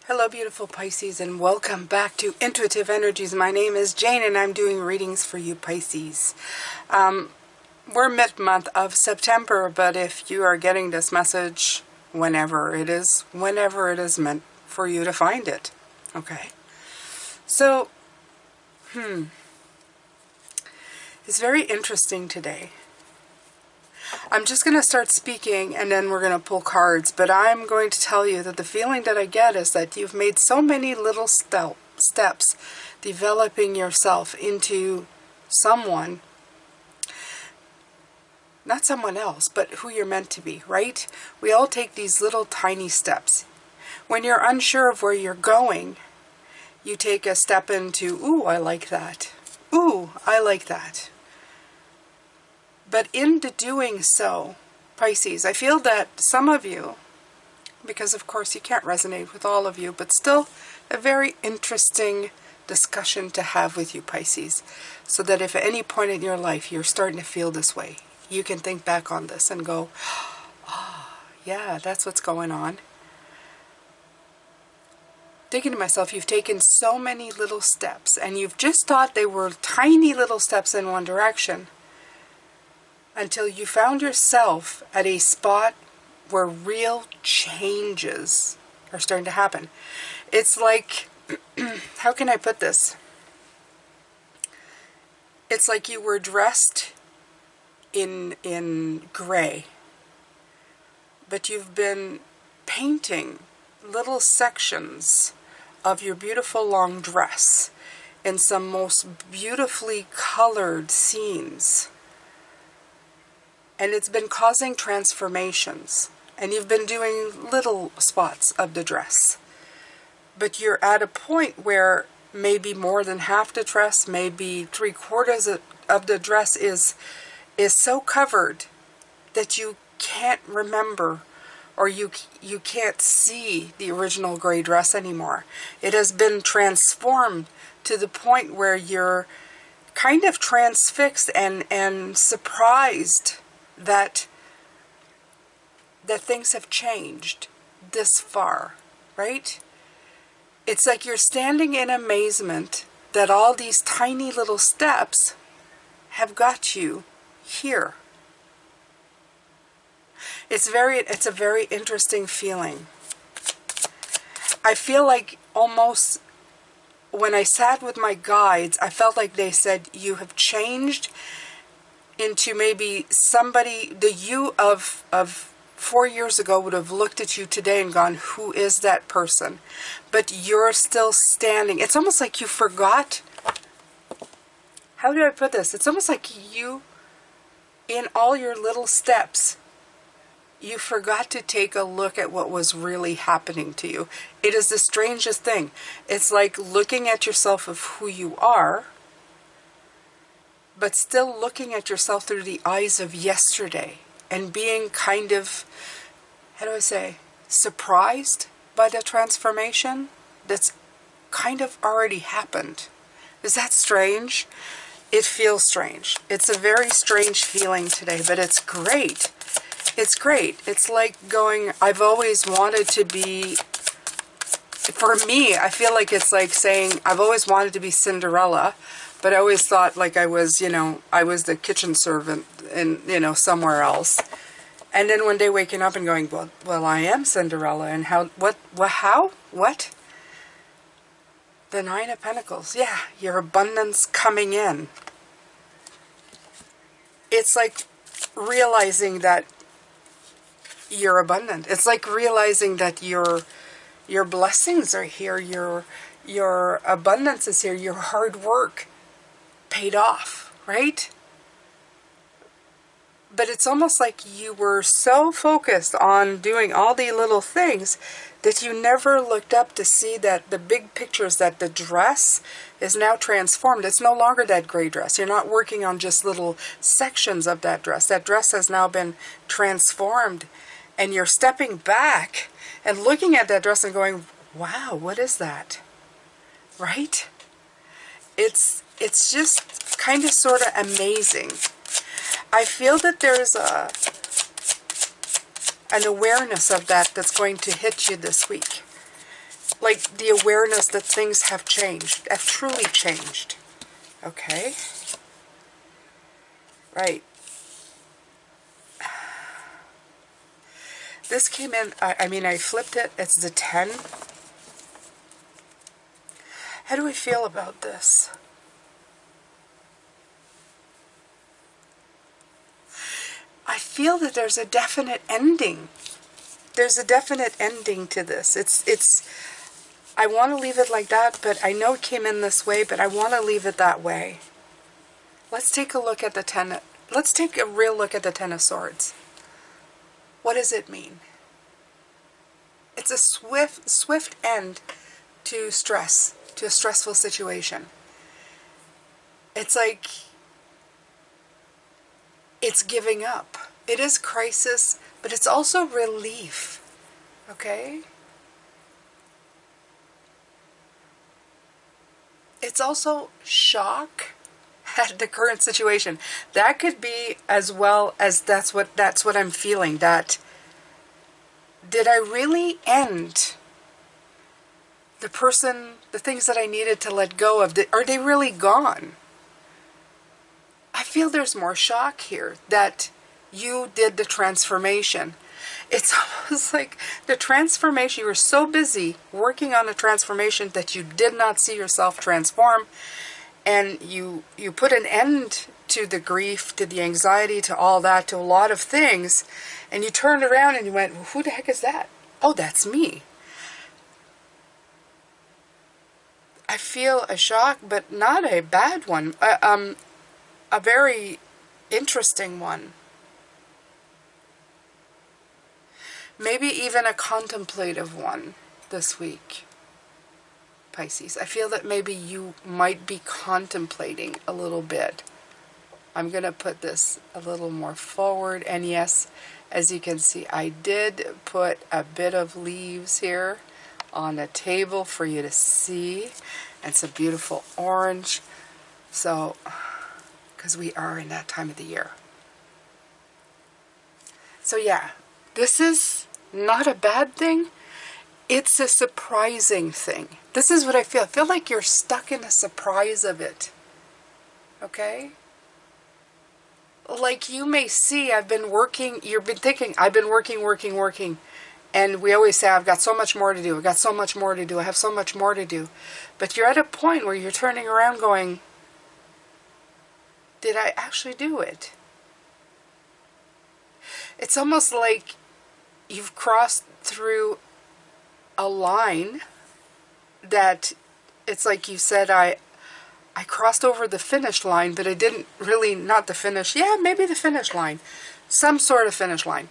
Hello beautiful Pisces, and welcome back to Intuitive Energies. My name is Jane and I'm doing readings for you Pisces. We're mid-month of September, but if you are getting this message whenever it is meant for you to find it. Okay. So, it's very interesting today. I'm just going to start speaking and then we're going to pull cards, but I'm going to tell you that the feeling that I get is that you've made so many little steps developing yourself into someone, not someone else, but who you're meant to be, right? We all take these little tiny steps. When you're unsure of where you're going, you take a step into, ooh, I like that. Ooh, I like that. But in the doing so, Pisces, I feel that some of you, because of course you can't resonate with all of you, but still a very interesting discussion to have with you, Pisces, so that if at any point in your life you're starting to feel this way, you can think back on this and go, oh, yeah, that's what's going on. Thinking to myself, you've taken so many little steps, and you've just thought they were tiny little steps in one direction, until you found yourself at a spot where real changes are starting to happen. It's like, how can I put this? It's like you were dressed in gray, but you've been painting little sections of your beautiful long dress in some most beautifully colored scenes. And it's been causing transformations. And you've been doing little spots of the dress. But you're at a point where maybe more than half the dress, maybe 3/4 of the dress is so covered that you can't remember, or you can't see the original gray dress anymore. It has been transformed to the point where you're kind of transfixed and surprised that things have changed this far, right? It's like you're standing in amazement that all these tiny little steps have got you here. It's a very interesting feeling. I feel like almost when I sat with my guides, I felt like they said, you have changed into maybe somebody, the you of 4 years ago would have looked at you today and gone, who is that person? But you're still standing. It's almost like you forgot. How do I put this? It's almost like you, in all your little steps, you forgot to take a look at what was really happening to you. It is the strangest thing. It's like looking at yourself of who you are, but still looking at yourself through the eyes of yesterday and being kind of, how do I say, surprised by the transformation that's kind of already happened. Is that strange? It feels strange. It's a very strange feeling today, but it's great. It's great. It's like going, I've always wanted to be, for me, I feel like it's like saying, I've always wanted to be Cinderella, but I always thought like I was, I was the kitchen servant in, somewhere else. And then one day waking up and going, well, I am Cinderella. And how? The Nine of Pentacles. Yeah, your abundance coming in. It's like realizing that you're abundant. It's like realizing that your blessings are here. Your abundance is here. Your hard work paid off, right? But it's almost like you were so focused on doing all the little things that you never looked up to see that the big pictures, that the dress is now transformed. It's no longer that gray dress. You're not working on just little sections of that dress. That dress has now been transformed, and you're stepping back and looking at that dress and going, wow, what is that? Right? It's just kind of sort of amazing. I feel that there's an awareness of that that's going to hit you this week. like the awareness that things have changed, have truly changed. Okay? Right. This came in, I mean, I flipped it. It's the 10. How do I feel about this? I feel that there's a definite ending. There's a definite ending to this. I want to leave it like that, but I know it came in this way, but I want to leave it that way. Let's take a look at the 10. Let's take a real look at the 10 of Swords. What does it mean? It's a swift end to stress, to a stressful situation. It's like it's giving up. It is crisis, but it's also relief. Okay? It's also shock at the current situation. That could be as well as that's what I'm feeling. That did I really end the things that I needed to let go of? Are they really gone? I feel there's more shock here that you did the transformation. It's almost like the transformation, you were so busy working on the transformation that you did not see yourself transform, and you put an end to the grief, to the anxiety, to all that, to a lot of things, and you turned around and you went, well, who the heck is that? Oh, that's me. I feel a shock, but not a bad one. A very interesting one. Maybe even a contemplative one this week, Pisces. I feel that maybe you might be contemplating a little bit. I'm going to put this a little more forward. And yes, as you can see, I did put a bit of leaves here on the table for you to see. And it's a beautiful orange. So, because we are in that time of the year. So yeah, this is not a bad thing. It's a surprising thing. This is what I feel. I feel like you're stuck in a surprise of it. Okay? Like you may see, I've been working, you've been thinking, I've been working. And we always say, I've got so much more to do. I've got so much more to do. I have so much more to do. But you're at a point where you're turning around going, did I actually do it? It's almost like you've crossed through a line that it's like you said, I crossed over the finish line, but I didn't really, not the finish. Yeah, maybe the finish line. Some sort of finish line.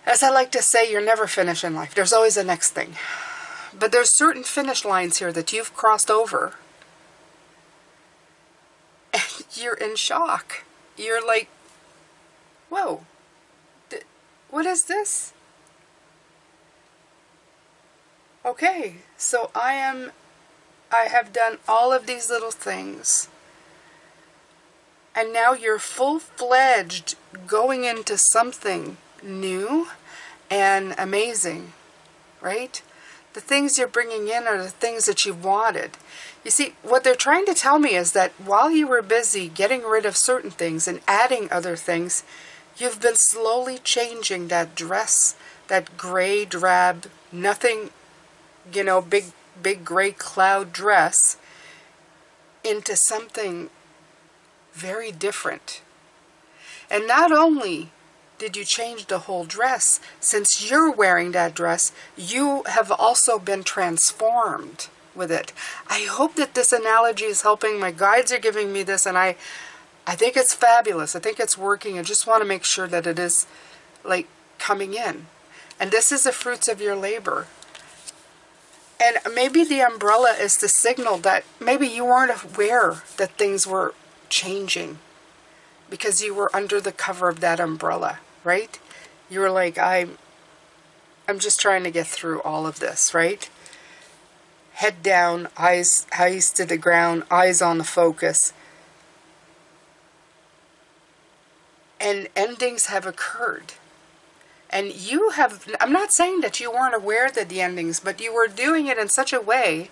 As I like to say, you're never finished in life. There's always a next thing. But there's certain finish lines here that you've crossed over. And you're in shock. You're like, whoa, what is this? Okay, so I have done all of these little things. And now you're full-fledged going into something new and amazing, right? The things you're bringing in are the things that you've wanted. You see, what they're trying to tell me is that while you were busy getting rid of certain things and adding other things, you've been slowly changing that dress, that gray, drab, nothing, you know, big gray cloud dress into something very different. And not only did you change the whole dress, since you're wearing that dress, you have also been transformed with it. I hope that this analogy is helping. My guides are giving me this, and I think it's fabulous. I think it's working. I just want to make sure that it is like coming in. And this is the fruits of your labor. And maybe the umbrella is the signal that maybe you weren't aware that things were changing because you were under the cover of that umbrella, right? You were like, I'm just trying to get through all of this, right? Head down, eyes to the ground, eyes on the focus. And endings have occurred. And you have, I'm not saying that you weren't aware of the endings, but you were doing it in such a way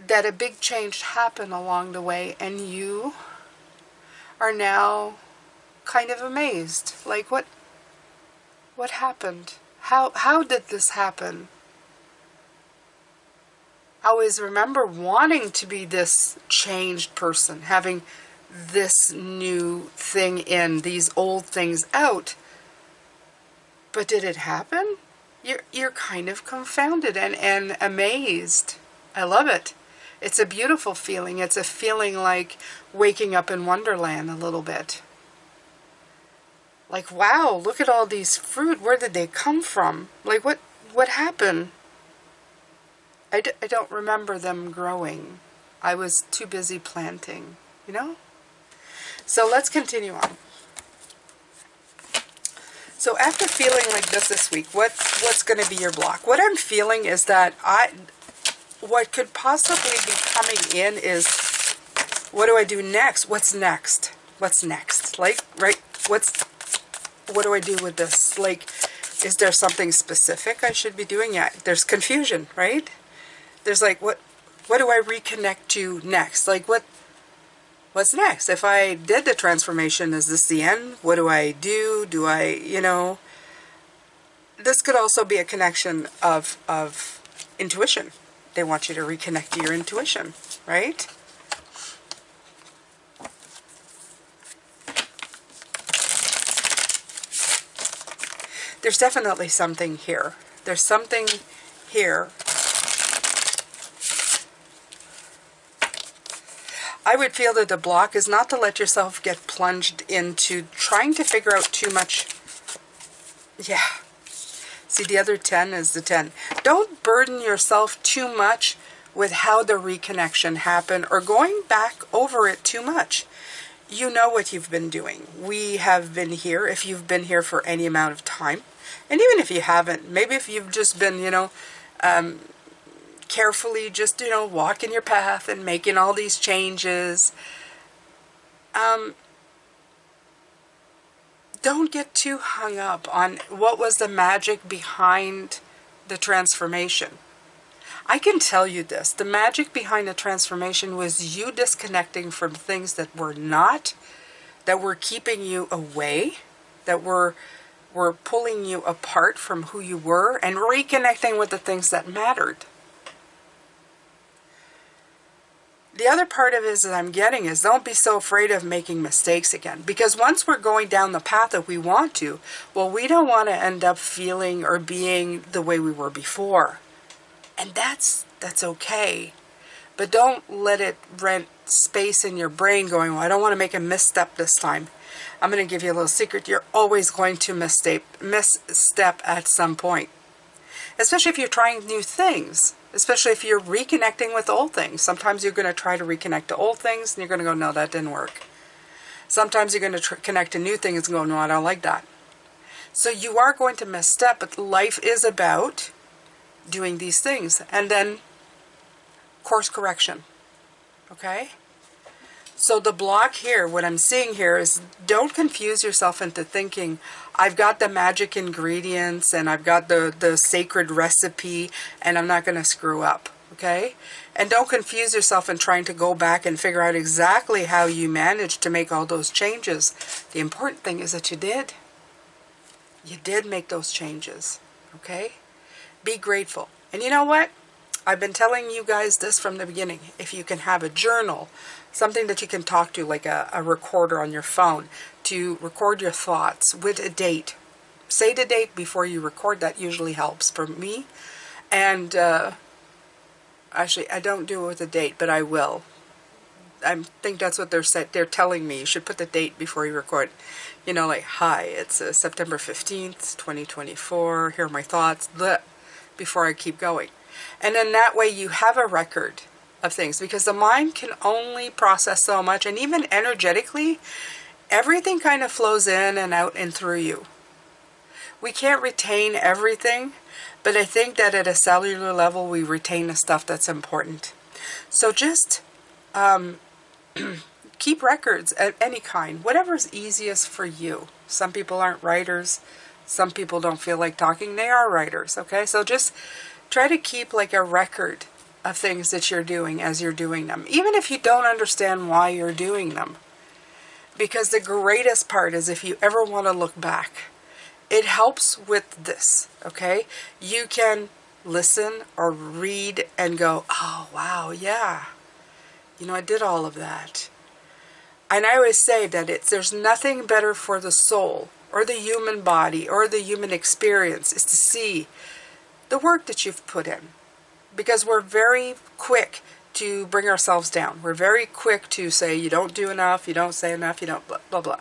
that a big change happened along the way, and you are now kind of amazed. Like, what happened? How did this happen? I always remember wanting to be this changed person, having this new thing in, these old things out. But did it happen? You're kind of confounded and amazed. I love it. It's a beautiful feeling. It's a feeling like waking up in Wonderland a little bit. Like, wow, look at all these fruit. Where did they come from? Like, what happened? I don't remember them growing. I was too busy planting, you know? So let's continue on. So after feeling like this week, what's going to be your block? What I'm feeling is that what could possibly be coming in is, what do I do next? What's next? What's next? Like, right? What do I do with this? Like, is there something specific I should be doing? Yeah, there's confusion, right? There's like, what do I reconnect to next? Like, what's next? If I did the transformation, is this the end? What do I do? Do I, you know, this could also be a connection of intuition. They want you to reconnect to your intuition, right? There's definitely something here. There's something here. I would feel that the block is not to let yourself get plunged into trying to figure out too much. Yeah. See, the other 10 is the 10. Don't burden yourself too much with how the reconnection happened or going back over it too much. You know what you've been doing. We have been here, if you've been here for any amount of time. And even if you haven't, maybe if you've just been, you know, carefully just, you know, walking your path and making all these changes. Don't get too hung up on what was the magic behind the transformation. I can tell you this, the magic behind the transformation was you disconnecting from things that were keeping you away, that were pulling you apart from who you were, and reconnecting with the things that mattered. The other part of it that I'm getting is don't be so afraid of making mistakes again. Because once we're going down the path that we want to, well, we don't want to end up feeling or being the way we were before. And that's okay. But don't let it rent space in your brain going, well, I don't want to make a misstep this time. I'm going to give you a little secret. You're always going to misstep at some point. Especially if you're trying new things. Especially if you're reconnecting with old things. Sometimes you're going to try to reconnect to old things and you're going to go, no, that didn't work. Sometimes you're going to connect to new things and go, no, I don't like that. So you are going to misstep, but life is about doing these things. And then course correction. Okay? So the block here, what I'm seeing here is don't confuse yourself into thinking, I've got the magic ingredients and I've got the sacred recipe and I'm not going to screw up. Okay? And don't confuse yourself in trying to go back and figure out exactly how you managed to make all those changes. The important thing is that you did. You did make those changes. Okay? Be grateful. And you know what? I've been telling you guys this from the beginning. If you can have a journal, something that you can talk to, like a recorder on your phone, to record your thoughts with a date. Say the date before you record. That usually helps for me. And actually, I don't do it with a date, but I will. I think that's what they're telling me. You should put the date before you record. You know, like, hi, it's September 15th, 2024. Here are my thoughts. Before I keep going. And then that way you have a record of things, because the mind can only process so much, and even energetically, everything kind of flows in and out and through you. We can't retain everything, but I think that at a cellular level, we retain the stuff that's important. So just keep records of any kind, whatever's easiest for you. Some people aren't writers. Some people don't feel like talking. They are writers, okay? So just try to keep like a record of things that you're doing as you're doing them, even if you don't understand why you're doing them. Because the greatest part is if you ever want to look back, it helps with this, okay? You can listen or read and go, oh, wow, yeah. You know, I did all of that. And I always say that there's nothing better for the soul or the human body or the human experience is to see the work that you've put in. Because we're very quick to bring ourselves down. We're very quick to say you don't do enough, you don't say enough, you don't blah, blah, blah.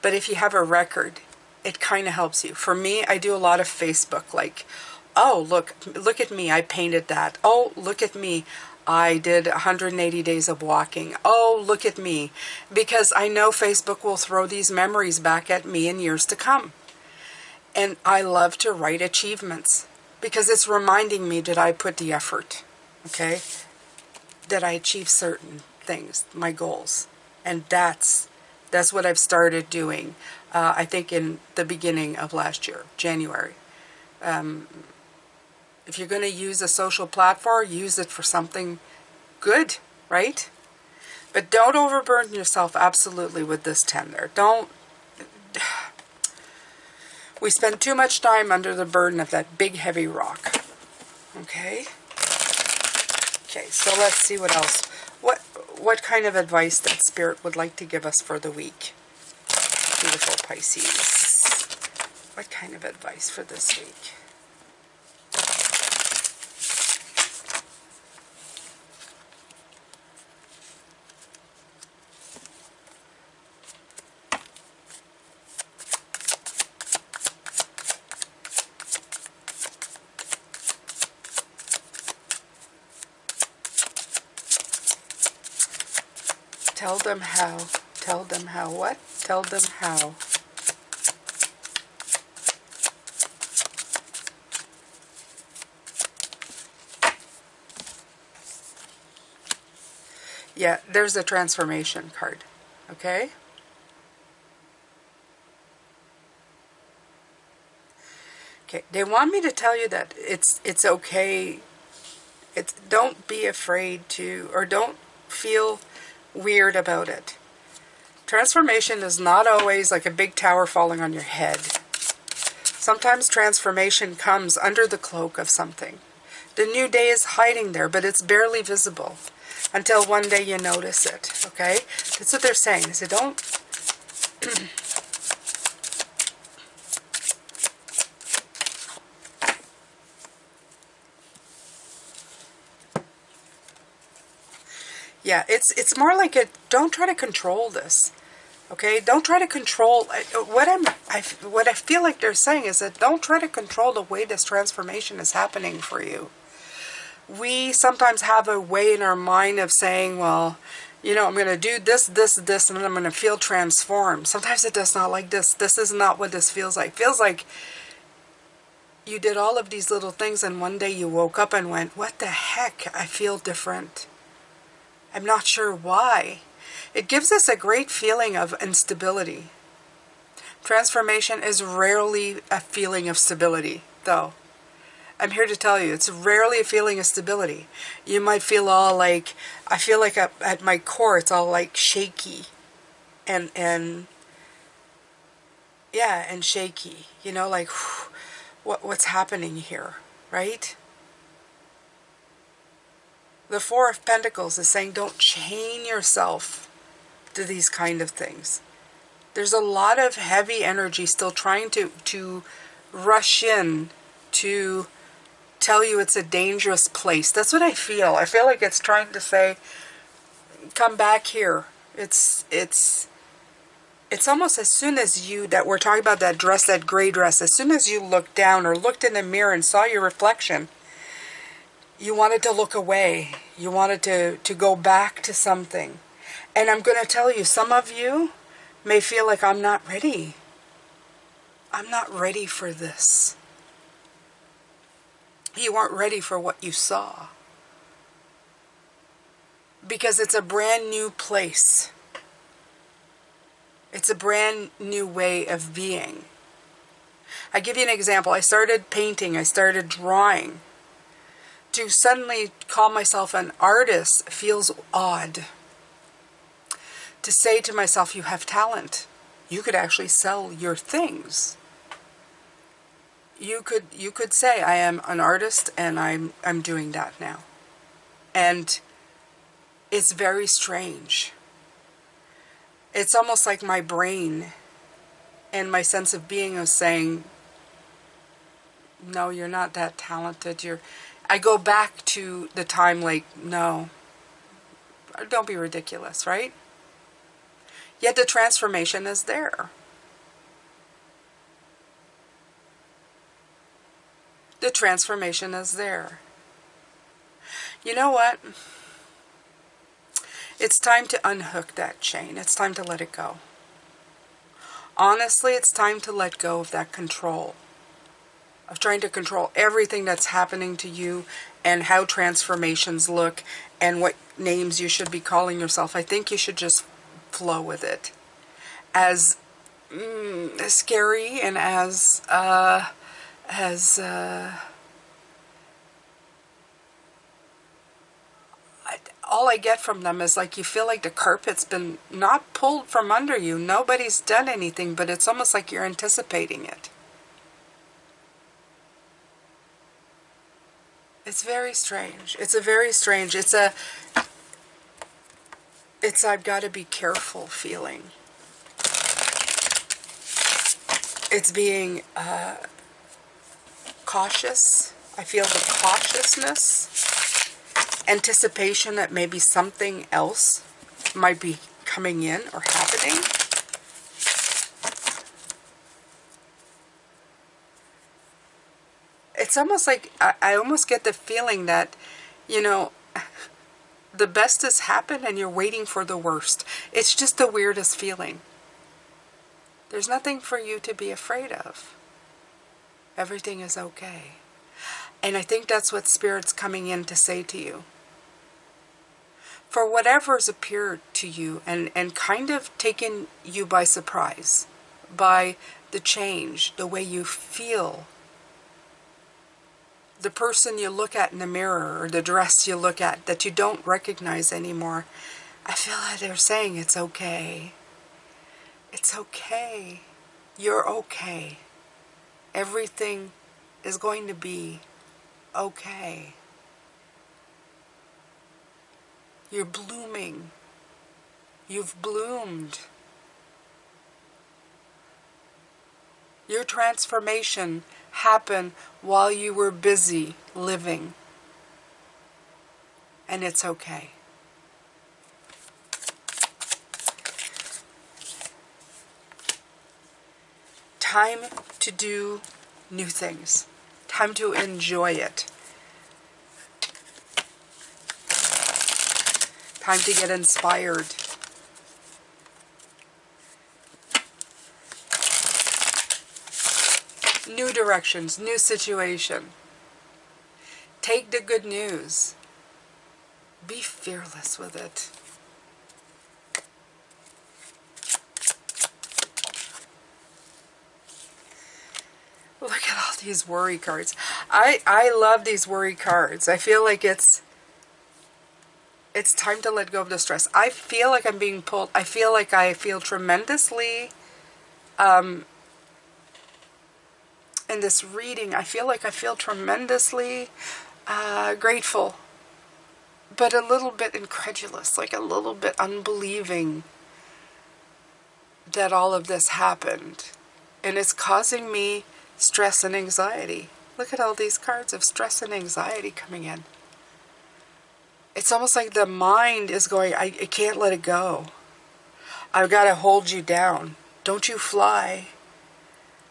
But if you have a record, it kind of helps you. For me, I do a lot of Facebook, like, oh, look at me, I painted that. Oh, look at me, I did 180 days of walking. Oh, look at me. Because I know Facebook will throw these memories back at me in years to come. And I love to write achievements because it's reminding me that I put the effort, okay? That I achieved certain things, my goals. And that's what I've started doing, I think in the beginning of last year, January. If you're going to use a social platform, use it for something good, right? But don't overburden yourself absolutely with this 10 there. Don't. We spend too much time under the burden of that big heavy rock. Okay? Okay, so let's see what else. What kind of advice that Spirit would like to give us for the week? Beautiful Pisces. What kind of advice for this week? Tell them how. Tell them how what? Tell them how. Yeah, there's a transformation card. Okay? Okay, they want me to tell you that it's okay. Don't be afraid to, or don't feel weird about it. Transformation is not always like a big tower falling on your head. Sometimes transformation comes under the cloak of something. The new day is hiding there, but it's barely visible until one day you notice it, okay? That's what they're saying. They say, don't... Yeah, it's more like don't try to control this, okay? Don't try to control what I feel like they're saying is that don't try to control the way this transformation is happening for you. We sometimes have a way in our mind of saying, well, you know, I'm going to do this, this, this, and then I'm going to feel transformed. Sometimes it does not like this. This is not what this feels like. It feels like you did all of these little things and one day you woke up and went, what the heck? I feel different. I'm not sure why. It gives us a great feeling of instability. Transformation is rarely a feeling of stability, though. I'm here to tell you, it's rarely a feeling of stability. You might feel all like, I feel like at my core, it's all like shaky. And yeah, and shaky. You know, like, what's happening here, right? The Four of Pentacles is saying don't chain yourself to these kind of things. There's a lot of heavy energy still trying to rush in to tell you it's a dangerous place. That's what I feel. I feel like it's trying to say, come back here. It's almost as soon as that we're talking about that dress, that gray dress, as soon as you looked down or looked in the mirror and saw your reflection, you wanted to look away. You wanted to go back to something. And I'm going to tell you, some of you may feel like I'm not ready. I'm not ready for this. You weren't ready for what you saw. Because it's a brand new place. It's a brand new way of being. I give you an example. I started painting. I started drawing. To suddenly call myself an artist feels odd. To say to myself, you have talent. You could actually sell your things. You could say, I am an artist and I'm doing that now. And it's very strange. It's almost like my brain and my sense of being is saying, no, you're not that talented. I go back to the time like, no, don't be ridiculous, right? Yet the transformation is there. The transformation is there. You know what? It's time to unhook that chain. It's time to let it go. Honestly, it's time to let go of that control. Of trying to control everything that's happening to you and how transformations look and what names you should be calling yourself. I think you should just flow with it. As scary and as all I get from them is like you feel like the carpet's been not pulled from under you. Nobody's done anything, but it's almost like you're anticipating it. It's very strange. It's I've got to be careful feeling. It's being cautious. I feel the cautiousness. Anticipation that maybe something else might be coming in or happening. It's almost like I almost get the feeling that, the best has happened and you're waiting for the worst. It's just the weirdest feeling. There's nothing for you to be afraid of. Everything is okay. And I think that's what Spirit's coming in to say to you. For whatever's appeared to you and kind of taken you by surprise, by the change, the way you feel, the person you look at in the mirror or the dress you look at that you don't recognize anymore, I feel like they're saying it's okay. It's okay. You're okay. Everything is going to be okay. You're blooming. You've bloomed. Your transformation happened while you were busy living. And it's okay. Time to do new things. Time to enjoy it. Time to get inspired. New directions, new situation. Take the good news. Be fearless with it. Look at all these worry cards. I love these worry cards. I feel like it's time to let go of the stress. I feel like I'm being pulled. I feel tremendously in this reading. I feel tremendously grateful, but a little bit incredulous, like a little bit unbelieving that all of this happened. And it's causing me stress and anxiety. Look at all these cards of stress and anxiety coming in. It's almost like the mind is going, I can't let it go. I've got to hold you down. Don't you fly.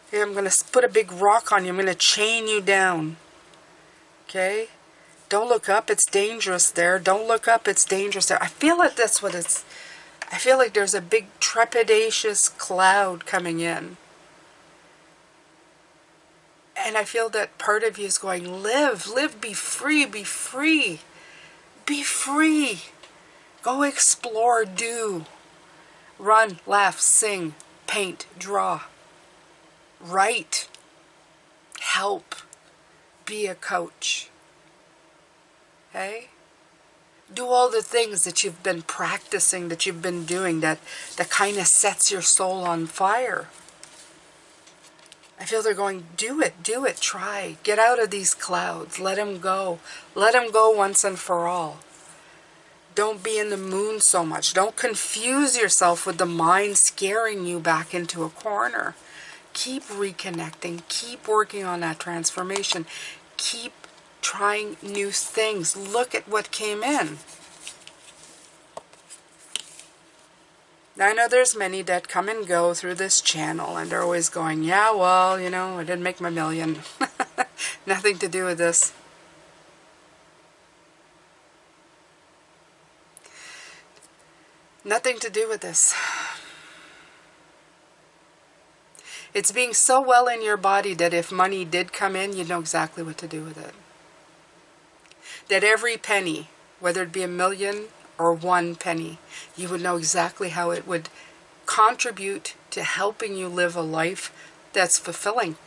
Okay, I'm going to put a big rock on you. I'm going to chain you down. Okay? Don't look up. It's dangerous there. Don't look up. It's dangerous there. I feel like that's what it's... I feel like there's a big trepidatious cloud coming in. And I feel that part of you is going, live, be free, be free. Be free. Go explore, do. Run, laugh, sing, paint, draw, write, help, be a coach. Okay? Do all the things that you've been practicing, that you've been doing, that kind of sets your soul on fire. I feel they're going, do it, try. Get out of these clouds. Let them go. Let them go once and for all. Don't be in the moon so much. Don't confuse yourself with the mind scaring you back into a corner. Keep reconnecting. Keep working on that transformation. Keep trying new things. Look at what came in. Now, I know there's many that come and go through this channel, and they're always going, yeah, well, you know, I didn't make my million. Nothing to do with this. Nothing to do with this. It's being so well in your body that if money did come in, you'd know exactly what to do with it. That every penny, whether it be $1 million or 1 penny, you would know exactly how it would contribute to helping you live a life that's fulfilling.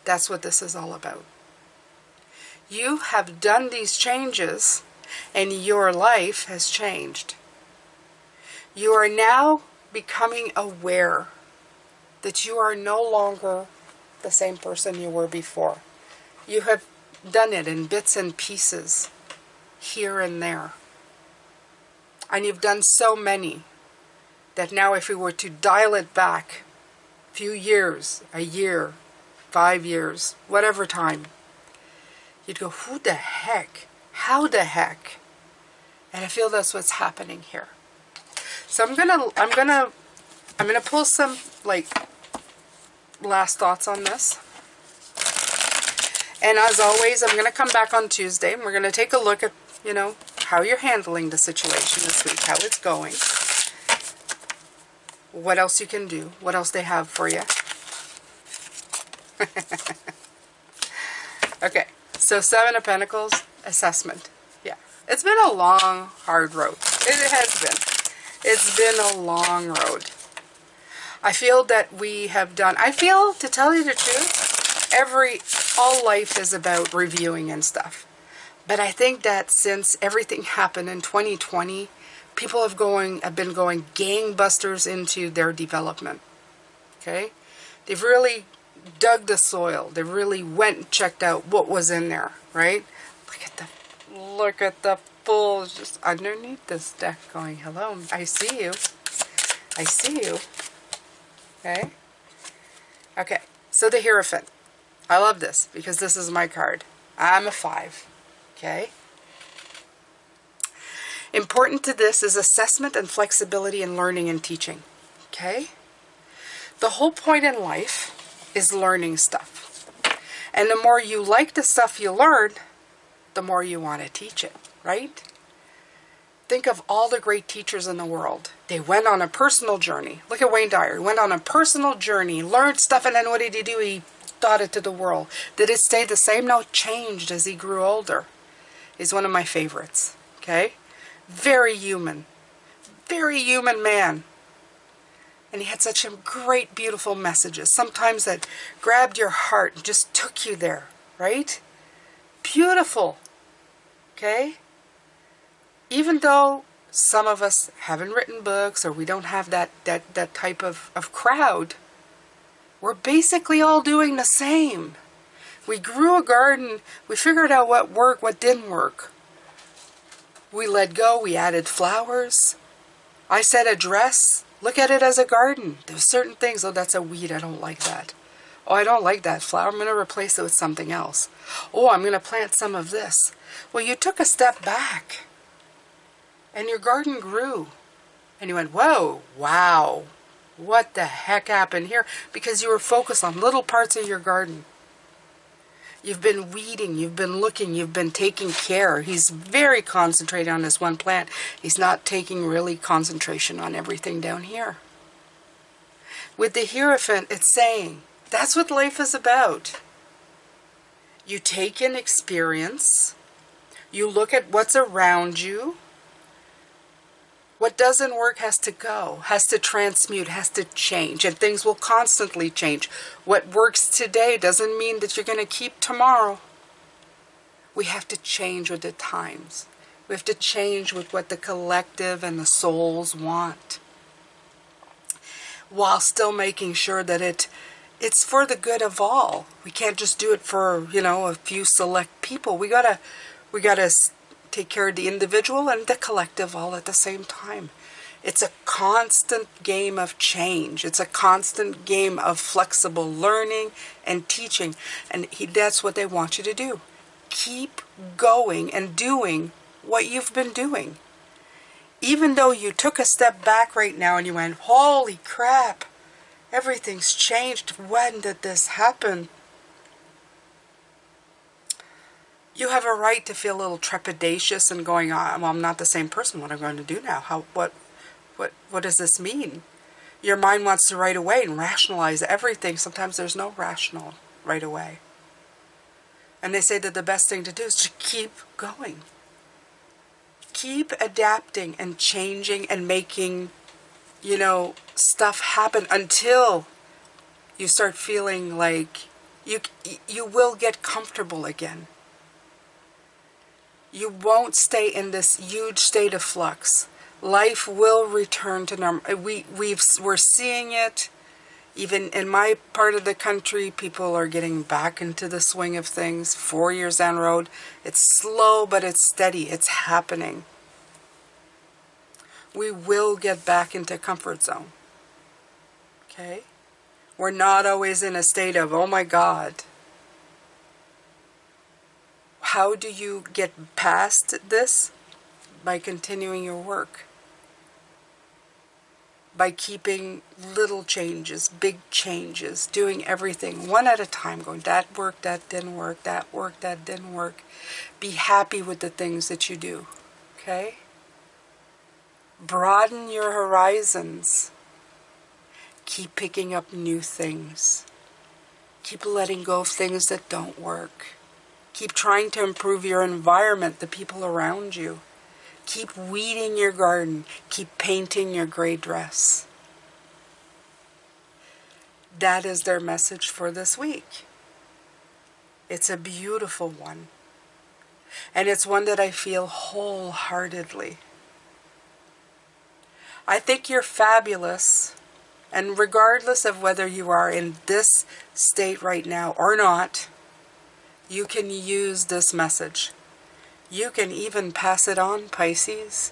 That's what this is all about. You have done these changes, and your life has changed. You are now becoming aware that you are no longer the same person you were before. You have done it in bits and pieces, here and there. And you've done so many that now if we were to dial it back a few years, a year, 5 years, whatever time, you'd go, who the heck? How the heck? And I feel that's what's happening here. So I'm gonna pull some like last thoughts on this. And as always, I'm gonna come back on Tuesday and we're gonna take a look at, you know, how you're handling the situation this week, how it's going, what else you can do, what else they have for you. Okay, so 7 of Pentacles, assessment. Yeah, it's been a long, hard road. It has been. It's been a long road. I feel that we have done, I feel, to tell you the truth, all life is about reviewing and stuff. But I think that since everything happened in 2020, people have been going gangbusters into their development. Okay? They've really dug the soil. They really went and checked out what was in there, right? Look at the fools just underneath this deck going, hello, I see you. I see you. Okay? Okay, so the Hierophant. I love this because this is my card. I'm a 5. Okay? Important to this is assessment and flexibility in learning and teaching. Okay? The whole point in life is learning stuff. And the more you like the stuff you learn, the more you want to teach it, right? Think of all the great teachers in the world. They went on a personal journey. Look at Wayne Dyer. He went on a personal journey, learned stuff, and then what did he do? He taught it to the world. Did it stay the same? No, it changed as he grew older. He's one of my favorites, okay? Very human man. And he had such great, beautiful messages. Sometimes that grabbed your heart and just took you there, right? Beautiful, okay? Even though some of us haven't written books or we don't have that type of crowd, we're basically all doing the same. We grew a garden, we figured out what worked, what didn't work. We let go, we added flowers. I said a dress, look at it as a garden. There's certain things, oh, that's a weed, I don't like that. Oh, I don't like that flower, I'm going to replace it with something else. Oh, I'm going to plant some of this. Well, you took a step back. And your garden grew. And you went, whoa, wow, what the heck happened here? Because you were focused on little parts of your garden. You've been weeding, you've been looking, you've been taking care. He's very concentrated on this one plant. He's not taking really concentration on everything down here. With the Hierophant, it's saying, that's what life is about. You take in experience. You look at what's around you. What doesn't work has to go, has to transmute, has to change, and things will constantly change. What works today doesn't mean that you're going to keep tomorrow. We have to change with the times. We have to change with what the collective and the souls want, while still making sure that it's for the good of all. We can't just do it for, a few select people. We gotta take care of the individual and the collective all at the same time. It's a constant game of change. It's a constant game of flexible learning and teaching. And that's what they want you to do. Keep going and doing what you've been doing. Even though you took a step back right now and you went, holy crap, everything's changed. When did this happen? You have a right to feel a little trepidatious and going, well, I'm not the same person. What am I going to do now? What does this mean? Your mind wants to right away and rationalize everything. Sometimes there's no rational right away. And they say that the best thing to do is to keep going. Keep adapting and changing and making, stuff happen until you start feeling like you will get comfortable again. You won't stay in this huge state of flux. Life will return to normal. We're seeing it. Even in my part of the country, people are getting back into the swing of things. 4 years down the road. It's slow, but it's steady. It's happening. We will get back into comfort zone. Okay? We're not always in a state of, oh my God. How do you get past this? By continuing your work. By keeping little changes, big changes, doing everything one at a time, going, that worked, that didn't work, that worked, that didn't work. Be happy with the things that you do. Okay? Broaden your horizons. Keep picking up new things. Keep letting go of things that don't work. Keep trying to improve your environment, the people around you. Keep weeding your garden. Keep painting your gray dress. That is their message for this week. It's a beautiful one. And it's one that I feel wholeheartedly. I think you're fabulous. And regardless of whether you are in this state right now or not, you can use this message. You can even pass it on, Pisces.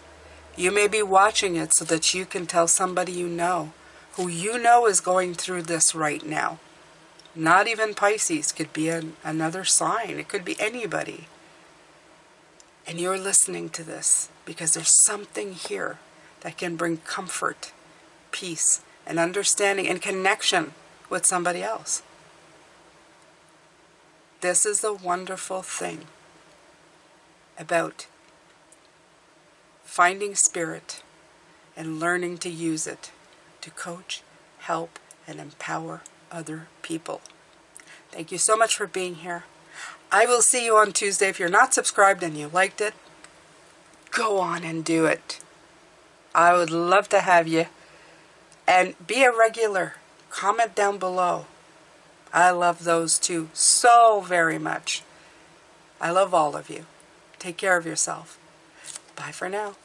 You may be watching it so that you can tell somebody you know, who you know is going through this right now. Not even Pisces. Could be another sign. It could be anybody. And you're listening to this because there's something here that can bring comfort, peace, and understanding and connection with somebody else. This is the wonderful thing about finding spirit and learning to use it to coach, help, and empower other people. Thank you so much for being here. I will see you on Tuesday. If you're not subscribed and you liked it, go on and do it. I would love to have you. And be a regular. Comment down below. I love those too so very much. I love all of you. Take care of yourself. Bye for now.